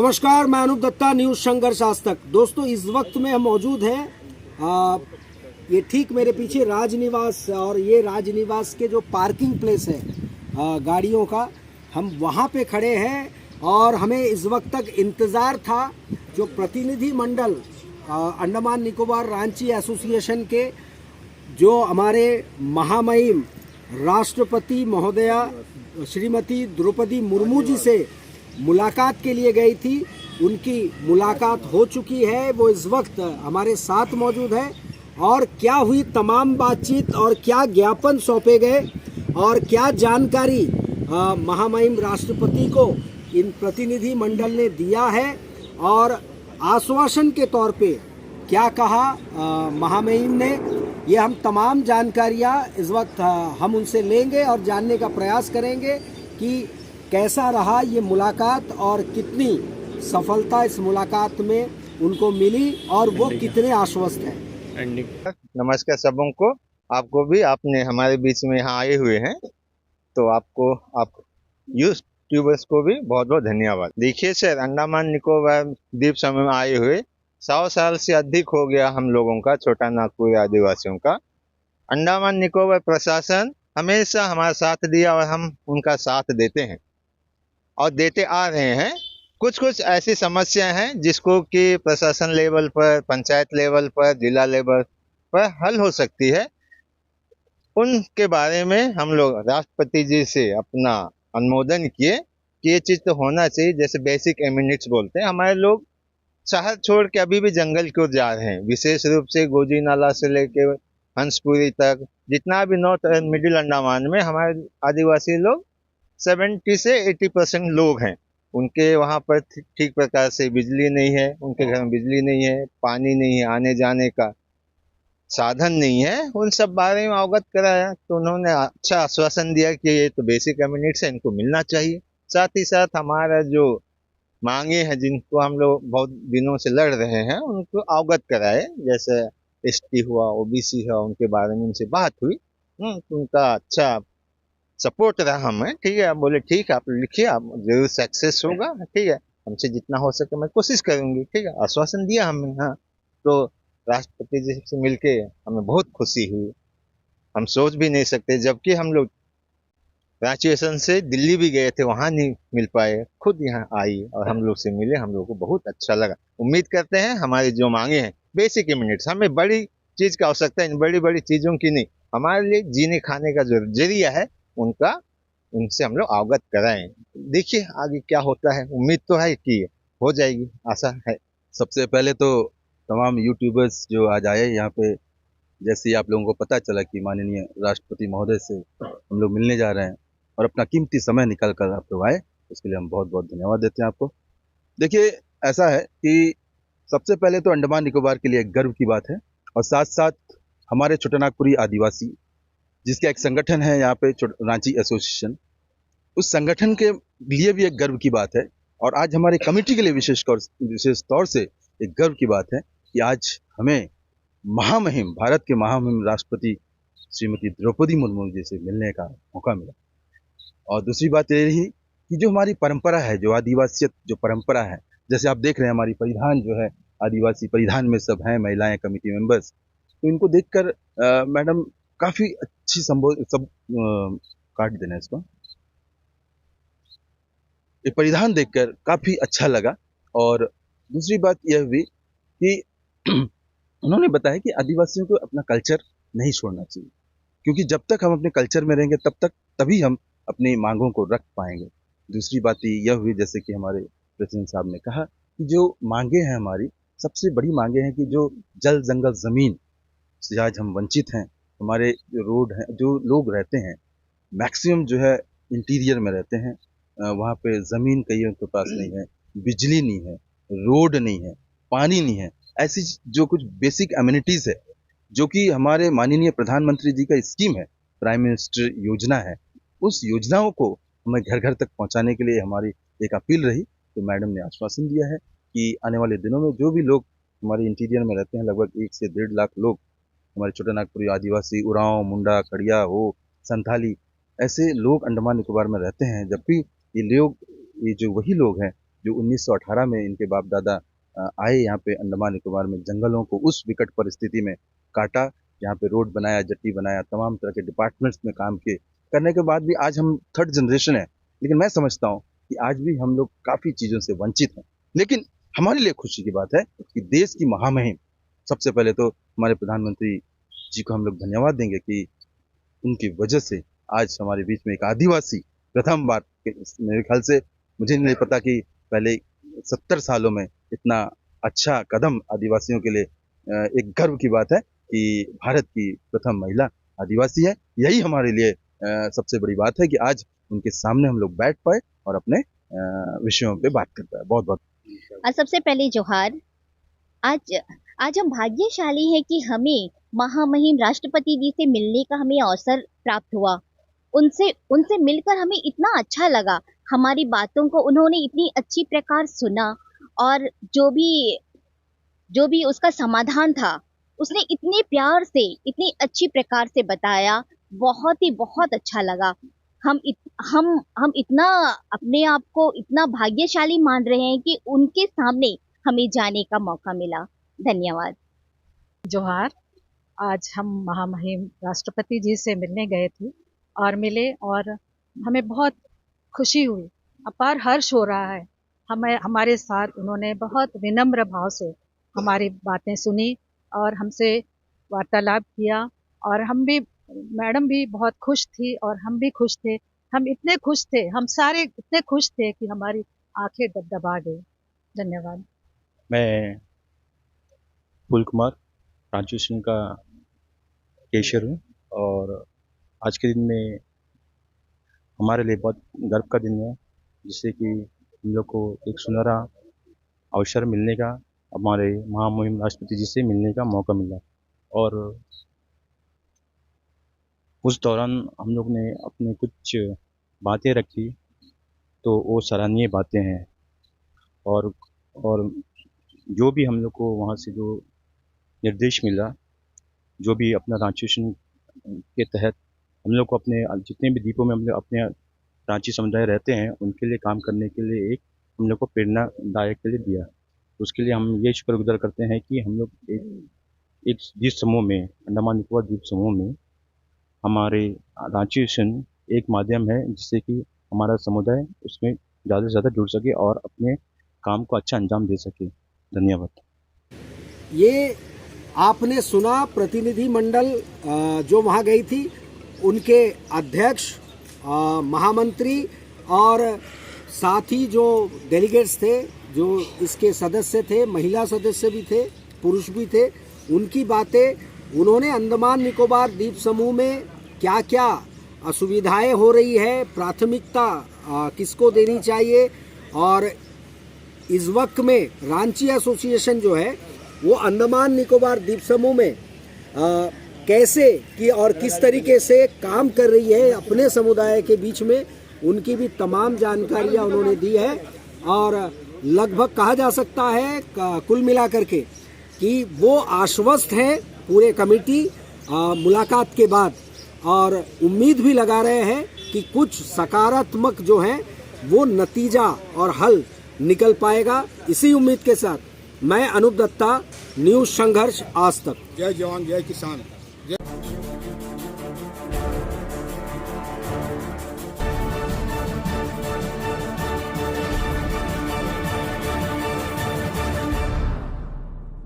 नमस्कार, मैं अनूप दत्ता, न्यूज संघर्ष आज तक। दोस्तों, इस वक्त में हम मौजूद हैं ये ठीक मेरे पीछे राजनिवास, और ये राजनिवास के जो पार्किंग प्लेस है गाड़ियों का, हम वहाँ पे खड़े हैं। और हमें इस वक्त तक इंतज़ार था जो प्रतिनिधि मंडल अंडमान निकोबार रांची एसोसिएशन के, जो हमारे महामहिम राष्ट्रपति महोदया श्रीमती द्रौपदी मुर्मू जी से मुलाकात के लिए गई थी, उनकी मुलाकात हो चुकी है। वो इस वक्त हमारे साथ मौजूद है। और क्या हुई तमाम बातचीत, और क्या ज्ञापन सौंपे गए, और क्या जानकारी महामहिम राष्ट्रपति को इन प्रतिनिधि मंडल ने दिया है, और आश्वासन के तौर पे क्या कहा महामहिम ने, ये हम तमाम जानकारियाँ इस वक्त हम उनसे लेंगे और जानने का प्रयास करेंगे कि कैसा रहा ये मुलाकात, और कितनी सफलता इस मुलाकात में उनको मिली, और वो कितने आश्वस्त हैं। नमस्कार सबों को, आपको भी, आपने हमारे बीच में यहाँ आए हुए हैं, तो आपको, आप यूट्यूबर्स को भी बहुत बहुत धन्यवाद। देखिए सर, अंडमान निकोबार द्वीप समूह में आए हुए 100 साल से अधिक हो गया हम लोगों का, छोटा नागपुर आदिवासियों का। अंडमान निकोबार प्रशासन हमेशा हमारा साथ दिया और हम उनका साथ देते हैं और देते आ रहे हैं। कुछ कुछ ऐसी समस्या हैं जिसको कि प्रशासन लेवल पर, पंचायत लेवल पर, जिला लेवल पर हल हो सकती है। उनके बारे में हम लोग राष्ट्रपति जी से अपना अनुमोदन किए कि ये चीज़ तो होना चाहिए। जैसे बेसिक एमिनिट्स बोलते हैं, हमारे लोग शहर छोड़ के अभी भी जंगल की ओर जा रहे हैं, विशेष रूप से गोजी नाला से लेके हंसपुरी तक, जितना भी नॉर्थ एंड मिडिल अंडमान में हमारे आदिवासी लोग 70 से 80% लोग हैं। उनके वहाँ पर ठीक प्रकार से बिजली नहीं है, उनके घर में बिजली नहीं है, पानी नहीं है, आने जाने का साधन नहीं है। उन सब बारे में अवगत कराया तो उन्होंने अच्छा आश्वासन दिया कि ये तो बेसिक कम्युनिटीज है, इनको मिलना चाहिए। साथ ही साथ हमारा जो मांगे हैं, जिनको हम लोग बहुत दिनों से लड़ रहे हैं, उनको अवगत कराए। जैसे एसटी हुआ, ओबीसी हुआ, उनके बारे में उनसे बात हुई। तो उनका अच्छा सपोर्ट रहा हमें। ठीक है, आप बोले ठीक है, आप लिखिए, आप जरूर सक्सेस होगा। ठीक है, हमसे जितना हो सके मैं कोशिश करूंगी। ठीक है, आश्वासन दिया हमें। हाँ, तो राष्ट्रपति जी से मिलके हमें बहुत खुशी हुई। हम सोच भी नहीं सकते, जबकि हम लोग रांची स्टेशन से दिल्ली भी गए थे, वहां नहीं मिल पाए, खुद यहाँ आई और हम लोग से मिले। हम लोग को बहुत अच्छा लगा। उम्मीद करते हैं हमारी जो मांगे हैं, बेसिक यूनिट्स, हमें बड़ी चीज की आवश्यकता है, इन बड़ी बड़ी चीजों की नहीं, हमारे लिए जीने खाने का जो जरिया है उनका, उनसे हम लोग अवगत कराएं। देखिए आगे क्या होता है, उम्मीद तो है कि हो जाएगी, आशा है। सबसे पहले तो तमाम यूट्यूबर्स जो आज आए यहाँ पे, जैसे ही आप लोगों को पता चला कि माननीय राष्ट्रपति महोदय से हम लोग मिलने जा रहे हैं और अपना कीमती समय निकाल कर आप लोग आए, उसके लिए हम बहुत बहुत धन्यवाद देते हैं आपको। देखिए, ऐसा है कि सबसे पहले तो अंडमान निकोबार के लिए एक गर्व की बात है, और साथ साथ हमारे छोटानागपुरी आदिवासी, जिसका एक संगठन है यहाँ पे रांची एसोसिएशन, उस संगठन के लिए भी एक गर्व की बात है। और आज हमारी कमेटी के लिए विशेष तौर से एक गर्व की बात है कि आज हमें महामहिम, भारत के महामहिम राष्ट्रपति श्रीमती द्रौपदी मुर्मू जी से मिलने का मौका मिला। और दूसरी बात ये रही कि जो हमारी परंपरा है, जो आदिवासियत जो परंपरा है, जैसे आप देख रहे हैं हमारी परिधान जो है, आदिवासी परिधान में सब हैं महिलाएं, कमेटी मेंबर्स, तो इनको देखकर मैडम काफ़ी अच्छी काट देना इसको, ये परिधान देखकर काफ़ी अच्छा लगा। और दूसरी बात यह हुई कि उन्होंने बताया कि आदिवासियों को अपना कल्चर नहीं छोड़ना चाहिए, क्योंकि जब तक हम अपने कल्चर में रहेंगे तभी हम अपनी मांगों को रख पाएंगे। दूसरी बात यह हुई, जैसे कि हमारे प्रेसिडेंट साहब ने कहा कि जो मांगे हैं हमारी, सबसे बड़ी मांगे हैं कि जो जल जंगल ज़मीन से आज हम वंचित हैं, हमारे जो रोड हैं, जो लोग रहते हैं मैक्सिमम जो है इंटीरियर में रहते हैं, वहाँ पे ज़मीन कईयों के पास नहीं है, बिजली नहीं है, रोड नहीं है, पानी नहीं है, ऐसी जो कुछ बेसिक एमिनिटीज़ है, जो कि हमारे माननीय प्रधानमंत्री जी का स्कीम है, प्राइम मिनिस्टर योजना है, उस योजनाओं को हमें घर घर तक पहुँचाने के लिए हमारी एक अपील रही। तो मैडम ने आश्वासन दिया है कि आने वाले दिनों में जो भी लोग हमारे इंटीरियर में रहते हैं, लगभग 1 से 1.5 लाख लोग, हमारे छोटानागपुरी आदिवासी, उरांव, मुंडा, खड़िया हो, संथाली, ऐसे लोग अंडमान निकोबार में रहते हैं। जबकि ये जो वही लोग हैं जो 1918 में इनके बाप दादा आए यहाँ पे अंडमान निकोबार में, जंगलों को उस विकट परिस्थिति में काटा, यहाँ पे रोड बनाया, जेट्टी बनाया, तमाम तरह के डिपार्टमेंट्स में काम किए, करने के बाद भी आज हम थर्ड जनरेशन है। लेकिन मैं समझता हूँ कि आज भी हम लोग काफ़ी चीज़ों से वंचित हैं। लेकिन हमारे लिए खुशी की बात है कि देश की महामहिम, सबसे पहले तो हमारे प्रधानमंत्री जी को हम लोग धन्यवाद देंगे कि उनकी वजह से आज हमारे बीच में एक आदिवासी प्रथम बार, मेरे ख्याल से मुझे नहीं पता कि पहले 70 सालों में इतना अच्छा कदम आदिवासियों के लिए, एक गर्व की बात है कि भारत की प्रथम महिला आदिवासी है। यही हमारे लिए सबसे बड़ी बात है कि आज उनके सामने हम लोग बैठ पाए और अपने विषयों पे बात कर पाए। बहुत बहुत सबसे पहले जोहार। आज हम भाग्यशाली हैं कि हमें महामहिम राष्ट्रपति जी से मिलने का हमें अवसर प्राप्त हुआ। उनसे मिलकर हमें इतना अच्छा लगा, हमारी बातों को उन्होंने इतनी अच्छी प्रकार सुना और जो भी उसका समाधान था उसने इतने प्यार से, इतनी अच्छी प्रकार से बताया। बहुत अच्छा लगा। हम इतना अपने आप को इतना भाग्यशाली मान रहे हैं कि उनके सामने हमें जाने का मौका मिला। धन्यवाद। जोहार। आज हम महामहिम राष्ट्रपति जी से मिलने गए थे और मिले और हमें बहुत खुशी हुई, अपार हर्ष हो रहा है। हमारे साथ उन्होंने बहुत विनम्र भाव से हमारी बातें सुनी और हमसे वार्तालाप किया और मैडम भी बहुत खुश थी और हम भी खुश थे। हम इतने खुश थे, हम सारे इतने खुश थे कि हमारी आंखें दबदबा गई। धन्यवाद। मैं फूल कुमार रांची सिंह का केशर हूँ और आज के दिन में हमारे लिए बहुत गर्व का दिन है, जिससे कि हम लोग को एक सुनहरा अवसर मिलने का, हमारे महामहिम राष्ट्रपति जी से मिलने का मौका मिला। और उस दौरान हम लोग ने अपने कुछ बातें रखी, तो वो सराहनीय बातें हैं। और जो भी हम लोग को वहाँ से जो निर्देश मिला, जो भी अपना रांची के तहत हम लोग को अपने जितने भी द्वीपों में हम लोग अपने रांची समुदाय रहते हैं उनके लिए काम करने के लिए एक हम लोग को प्रेरणादायक के लिए दिया। उसके लिए हम ये शुक्रगुजार करते हैं कि हम लोग एक द्वीप समूह में, अंडमान निकोबार द्वीप समूह में हमारे रांची एक माध्यम है जिससे कि हमारा समुदाय उसमें ज़्यादा से ज़्यादा जुड़ सके और अपने काम को अच्छा अंजाम दे सके। धन्यवाद। ये आपने सुना प्रतिनिधि मंडल जो वहाँ गई थी, उनके अध्यक्ष, महामंत्री और साथ ही जो डेलीगेट्स थे, जो इसके सदस्य थे, महिला सदस्य भी थे, पुरुष भी थे, उनकी बातें। उन्होंने अंडमान निकोबार द्वीप समूह में क्या क्या असुविधाएं हो रही है, प्राथमिकता किसको देनी चाहिए, और इस वक्त में रांची एसोसिएशन जो है वो अंडमान निकोबार द्वीप समूह में कैसे की और किस तरीके से काम कर रही है अपने समुदाय के बीच में, उनकी भी तमाम जानकारियां उन्होंने दी है। और लगभग कहा जा सकता है कुल मिलाकर के कि वो आश्वस्त है पूरे कमेटी मुलाकात के बाद, और उम्मीद भी लगा रहे हैं कि कुछ सकारात्मक जो है वो नतीजा और हल निकल पाएगा। इसी उम्मीद के साथ मैं अनूप दत्ता, न्यूज़ संघर्ष आज तक। जय जवान जय किसान।